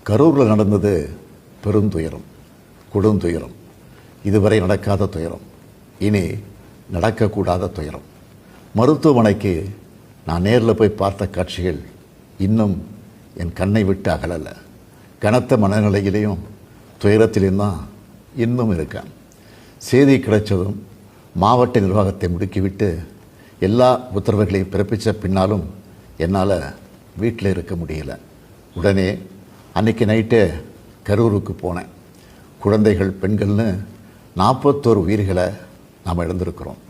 கரூரில் நடந்தது பெருந்துயரம், கொடுந்துயரம். இதுவரை நடக்காத துயரம், இனி நடக்கக்கூடாத துயரம். மருத்துவமனைக்கு நான் நேரில் போய் பார்த்த காட்சிகள் இன்னும் என் கண்ணை விட்டு அகலலை. கனத்த மனநிலையிலையும் துயரத்திலையும் தான் இன்னும் இருக்கேன். செய்தி கிடைச்சதும் மாவட்ட நிர்வாகத்தை முடுக்கிவிட்டு எல்லா உத்தரவுகளையும் பிறப்பித்த பின்னாலும் என்னால் வீட்டில் இருக்க முடியல. உடனே அன்றைக்கி நைட்டே கரூருக்கு போனேன். குழந்தைகள், பெண்கள்னு 41 உயிர்களை நாம் இழந்திருக்கிறோம்.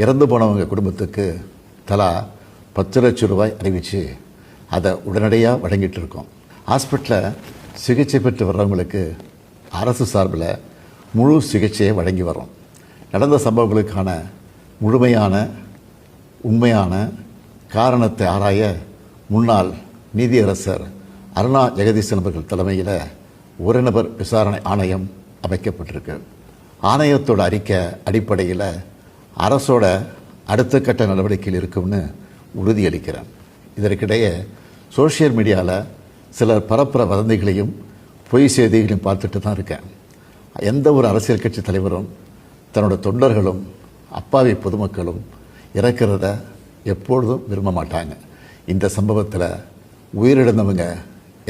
இறந்து போனவங்க குடும்பத்துக்கு தலா 10 லட்சம் ரூபாய் அறிவித்து அதை உடனடியாக வழங்கிட்டு இருக்கோம். ஹாஸ்பிட்டலில் சிகிச்சை பெற்று வர்றவங்களுக்கு அரசு சார்பில் முழு சிகிச்சையை வழங்கி வரோம். நடந்த சம்பவங்களுக்கான முழுமையான உண்மையான காரணத்தை ஆராய முன்னாள் நீதியரசர் அருணா ஜெகதீசன் அவர்கள் தலைமையில் ஒரு நபர் விசாரணை ஆணையம் அமைக்கப்பட்டிருக்கு. ஆணையத்தோட அறிக்கை அடிப்படையில் அரசோட அடுத்த கட்ட நடவடிக்கையில் இருக்கும்னு உறுதியளிக்கிறேன். இதற்கிடையே சோஷியல் மீடியாவில் சிலர் பரப்புற வதந்திகளையும் பொய் செய்திகளையும் பார்த்துட்டு தான் இருக்கேன். எந்த ஒரு அரசியல் கட்சி தலைவரும் தன்னோட தொண்டர்களும் அப்பாவி பொதுமக்களும் இறக்கிறத எப்பொழுதும் விரும்ப மாட்டாங்க. இந்த சம்பவத்தில் உயிரிழந்தவங்க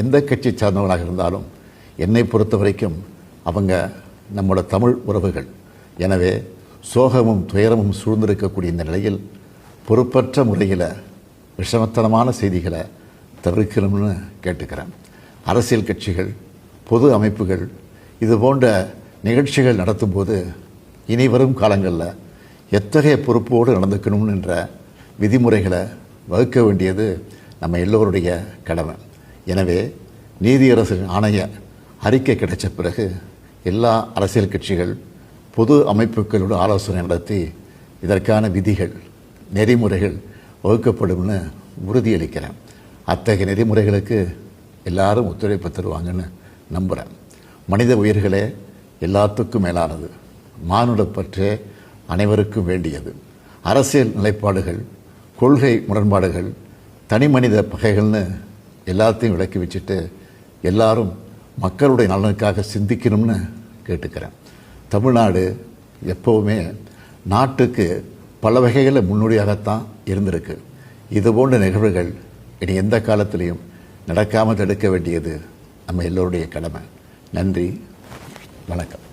எந்த கட்சி சார்ந்தவங்களாக இருந்தாலும் என்னை பொறுத்த வரைக்கும் அவங்க நம்மளோட தமிழ் உறவுகள். எனவே சோகமும் துயரமும் சூழ்ந்திருக்கக்கூடிய இந்த நிலையில் பொறுப்பற்ற முறையில் விஷமத்தனமான செய்திகளை தவிர்க்கணும்னு கேட்டுக்கிறேன். அரசியல் கட்சிகள், பொது அமைப்புகள் இது போன்ற நிகழ்ச்சிகள் நடத்தும்போது இனி வரும் காலங்களில் எத்தகைய பொறுப்போடு நடந்துக்கணும்னு என்ற விதிமுறைகளை வகுக்க வேண்டியது நம்ம எல்லோருடைய கடமை. எனவே நீதியரசரின் ஆணைய அறிக்கை கிடைச்ச பிறகு எல்லா அரசியல் கட்சிகள், பொது அமைப்புகளோடு ஆலோசனை நடத்தி இதற்கான விதிகள், நெறிமுறைகள் வகுக்கப்படும்னு உறுதியளிக்கிறேன். அத்தகைய நெறிமுறைகளுக்கு எல்லாரும் ஒத்துழைப்பு தருவாங்கன்னு நம்புகிறேன். மனித உயிர்களே எல்லாத்துக்கும் மேலானது. மானுடப்பற்றே அனைவருக்கும் வேண்டியது. அரசியல் நிலைப்பாடுகள், கொள்கை முரண்பாடுகள், தனி மனித பகைகள்னு எல்லாத்தையும் விலக்கி வச்சுட்டு எல்லாரும் மக்களுடைய நலனுக்காக சிந்திக்கணும்னு கேட்டுக்கிறேன். தமிழ்நாடு எப்போவுமே நாட்டுக்கு பல வகைகளில் முன்னோடியாகத்தான் இருந்திருக்கு. இதுபோன்ற நிகழ்வுகள் இனி எந்த காலத்திலையும் நடக்காமல் தடுக்க வேண்டியது நம்ம எல்லோருடைய கடமை. நன்றி, வணக்கம்.